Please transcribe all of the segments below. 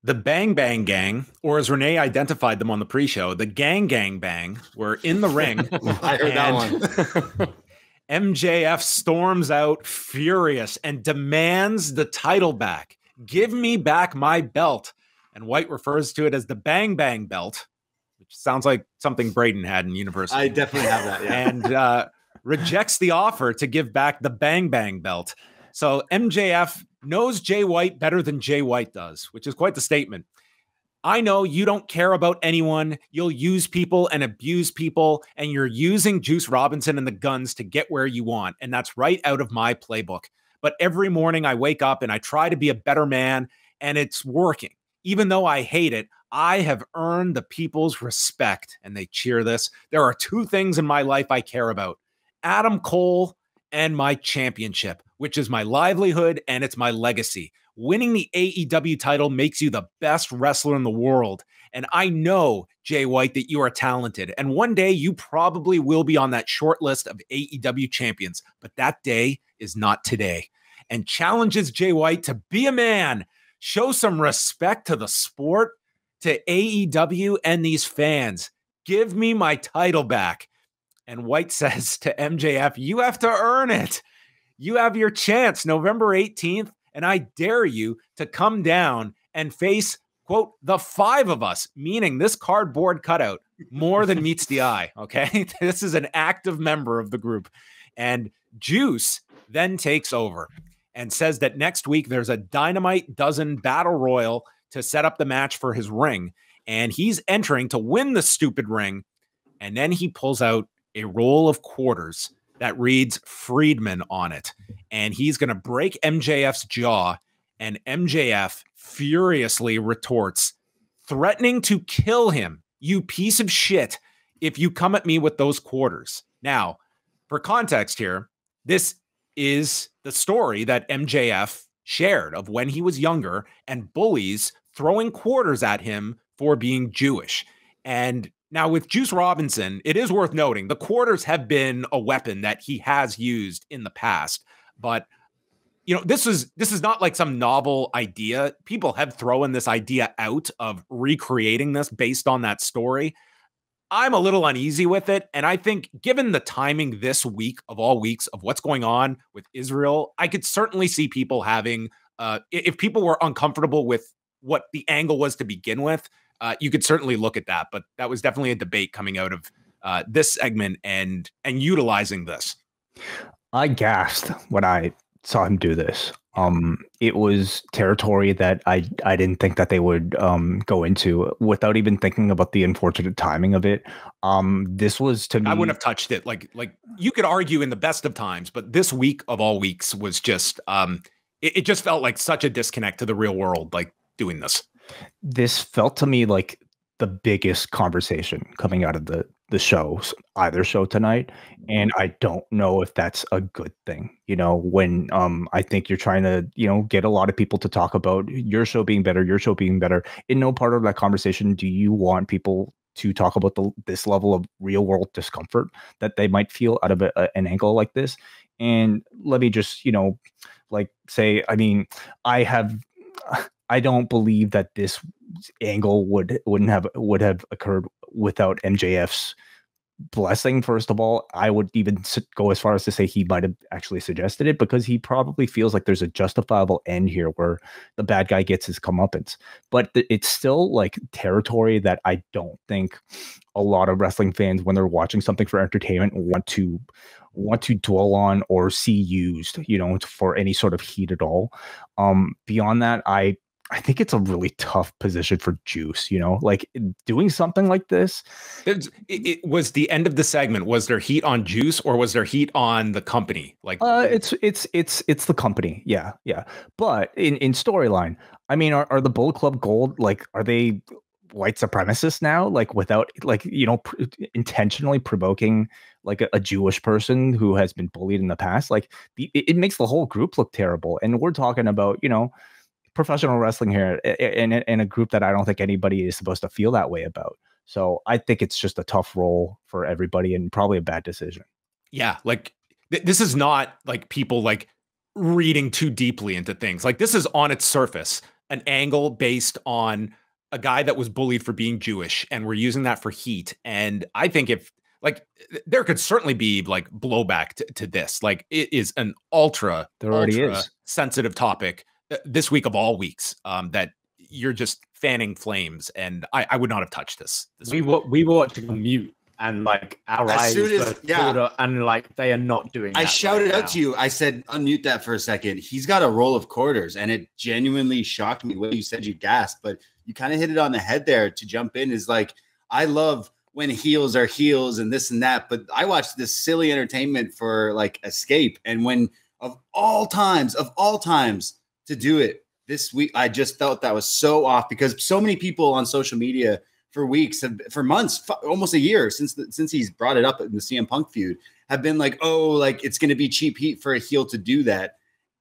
The Bang Bang Gang, or as Renee identified them on the pre-show, the Gang Gang Bang, were in the ring. I heard that one. MJF storms out furious and demands the title back. Give me back my belt. And White refers to it as the Bang Bang belt, which sounds like something Braden had in university. I definitely have that, yeah. And rejects the offer to give back the Bang Bang belt. So MJF knows Jay White better than Jay White does, which is quite the statement. I know you don't care about anyone. You'll use people and abuse people, and you're using Juice Robinson and the Guns to get where you want. And that's right out of my playbook. But every morning I wake up and I try to be a better man, and it's working. Even though I hate it, I have earned the people's respect. And they cheer this. There are two things in my life I care about: Adam Cole and my championship, which is my livelihood and it's my legacy. Winning the AEW title makes you the best wrestler in the world. And I know, Jay White, that you are talented. And one day you probably will be on that short list of AEW champions. But that day is not today. And challenges Jay White to be a man, show some respect to the sport, to AEW and these fans. Give me my title back. And White says to MJF, you have to earn it. You have your chance November 18th. And I dare you to come down and face, quote, the five of us, meaning this cardboard cutout, more than meets the eye, okay? This is an active member of the group. And Juice then takes over and says that next week there's a Dynamite Dozen Battle Royal to set up the match for his ring. And he's entering to win the stupid ring. And then he pulls out a roll of quarters that reads Friedman on it. And he's going to break MJF's jaw. And MJF furiously retorts, threatening to kill him, you piece of shit, if you come at me with those quarters. Now, for context here, this is the story that MJF shared of when he was younger and bullies throwing quarters at him for being Jewish. And now with Juice Robinson, it is worth noting the quarters have been a weapon that he has used in the past. But, you know, this is not like some novel idea. People have thrown this idea out of recreating this based on that story. I'm a little uneasy with it. And I think given the timing this week of all weeks of what's going on with Israel, I could certainly see people having, if people were uncomfortable with what the angle was to begin with, you could certainly look at that. But that was definitely a debate coming out of this segment and utilizing this. I gasped when I saw him do this. It was territory that I didn't think that they would go into without even thinking about the unfortunate timing of it. This was, to me, I wouldn't have touched it. Like you could argue in the best of times, but this week of all weeks was just it just felt like such a disconnect to the real world, like doing this. This felt to me like the biggest conversation coming out of the shows, either show tonight. And I don't know if that's a good thing, you know, when I think you're trying to, you know, get a lot of people to talk about your show being better. In no part of that conversation do you want people to talk about this level of real world discomfort that they might feel out of an angle like this. And let me just, you know, like say, I mean, I don't believe that this angle would have occurred without MJF's blessing. First of all, I would even go as far as to say he might have actually suggested it, because he probably feels like there's a justifiable end here where the bad guy gets his comeuppance. But it's still like territory that I don't think a lot of wrestling fans, when they're watching something for entertainment, want to dwell on or see used, you know, for any sort of heat at all. Beyond that, I think it's a really tough position for Juice, you know, like doing something like this. It was the end of the segment. Was there heat on Juice or was there heat on the company? Like it's the company. Yeah. Yeah. But in storyline, I mean, are the Bullet Club Gold, like, are they white supremacists now? Like without, like, you know, intentionally provoking like a Jewish person who has been bullied in the past. Like it makes the whole group look terrible. And we're talking about, you know, professional wrestling here in a group that I don't think anybody is supposed to feel that way about. So I think it's just a tough role for everybody and probably a bad decision. Yeah. Like this is not like people like reading too deeply into things. Like this is on its surface an angle based on a guy that was bullied for being Jewish, and we're using that for heat. And I think if like there could certainly be like blowback to this. Like it is an ultra sensitive topic this week of all weeks, that you're just fanning flames, and I would not have touched this. We were watching on mute, and like our eyes and like they are not doing that. I shouted out to you. I said, unmute that for a second. He's got a roll of quarters, and it genuinely shocked me when you said you gasped, but you kind of hit it on the head there. To jump in is like, I love when heels are heels and this and that, but I watched this silly entertainment for like escape. And when of all times to do it this week, I just felt that was so off, because so many people on social media for weeks, for months, almost a year since he's brought it up in the CM Punk feud, have been like, oh, like it's going to be cheap heat for a heel to do that.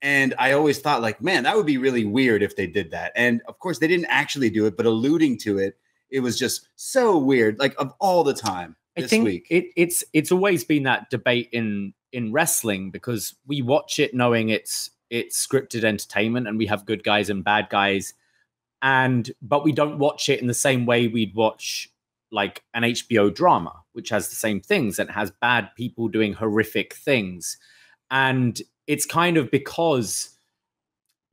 And I always thought like, man, that would be really weird if they did that. And of course they didn't actually do it, but alluding to it, it was just so weird. Like of all the time this week. It's always been that debate in wrestling, because we watch it knowing it's scripted entertainment and we have good guys and bad guys. But we don't watch it in the same way we'd watch like an HBO drama, which has the same things and has bad people doing horrific things. And it's kind of because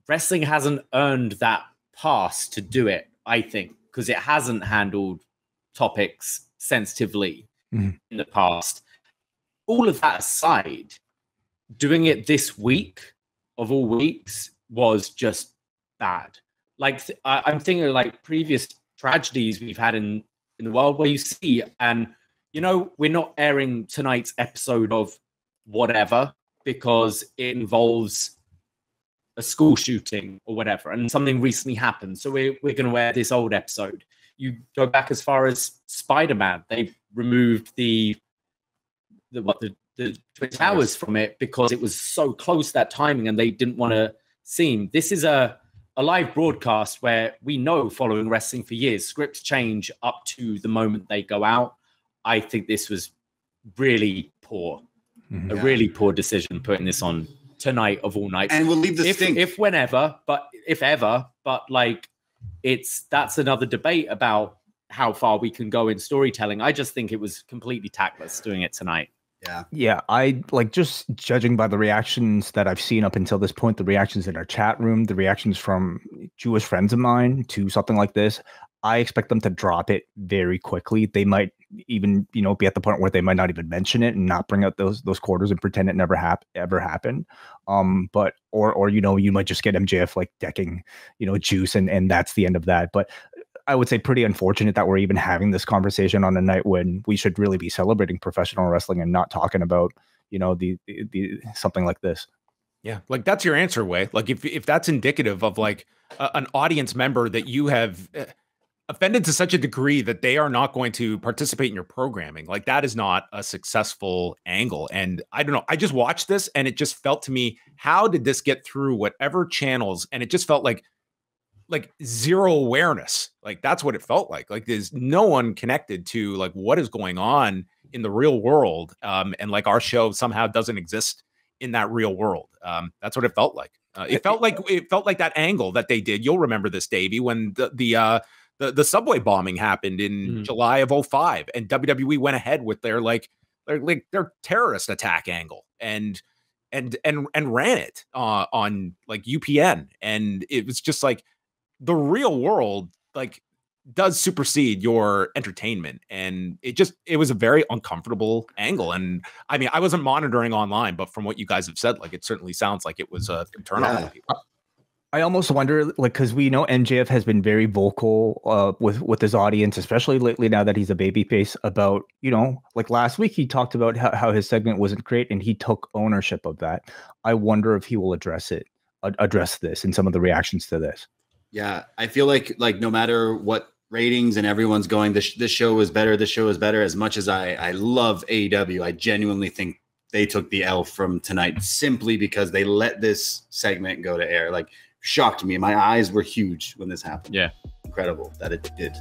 wrestling hasn't earned that pass to do it, I think, because it hasn't handled topics sensitively in the past. All of that aside, doing it this week of all weeks was just bad. Like I'm thinking like previous tragedies we've had in the world where you see, and you know, we're not airing tonight's episode of whatever because it involves a school shooting or whatever, and something recently happened. So we're going to air this old episode. You go back as far as Spider-Man. They removed the Twin Towers from it because it was so close, that timing, and they didn't want to seem. This is a live broadcast where we know, following wrestling for years, scripts change up to the moment they go out. I think this was really poor. A really poor decision putting this on tonight of all nights. And we'll leave the stink. If ever, but like that's another debate about how far we can go in storytelling. I just think it was completely tactless doing it tonight. Yeah. I like, just judging by the reactions that I've seen up until this point, the reactions in our chat room, the reactions from Jewish friends of mine to something like this, I expect them to drop it very quickly. They might even, be at the point where they might not even mention it and not bring out those quarters and pretend it never ever happened. But you might just get MJF like decking, Juice, and that's the end of that. But I would say pretty unfortunate that we're even having this conversation on a night when we should really be celebrating professional wrestling and not talking about, the something like this. Yeah, like that's your answer, Way. Like if that's indicative of like an audience member that you have offended to such a degree that they are not going to participate in your programming, like that is not a successful angle. And I don't know, I just watched this and it just felt to me, how did this get through whatever channels? And it just felt like zero awareness. Like that's what it felt like. Like there's no one connected to like what is going on in the real world. And like our show somehow doesn't exist in that real world. That's what it felt like. It felt like that angle that they did. You'll remember this, Davey, when the subway bombing happened in July of 2005, and WWE went ahead with their terrorist attack angle and ran it on like UPN. And it was just like the real world like does supersede your entertainment. And it was a very uncomfortable angle. And I mean, I wasn't monitoring online, but from what you guys have said, like it certainly sounds like it was a turn on for people. I almost wonder, like, because we know MJF has been very vocal with his audience, especially lately now that he's a babyface, about, like last week he talked about how his segment wasn't great and he took ownership of that. I wonder if he will address this in some of the reactions to this. Yeah, I feel like no matter what ratings and everyone's going, this show is better. This show is better. As much as I love AEW, I genuinely think they took the L from tonight simply because they let this segment go to air. Like, shocked me. My eyes were huge when this happened. Yeah. Incredible that it did.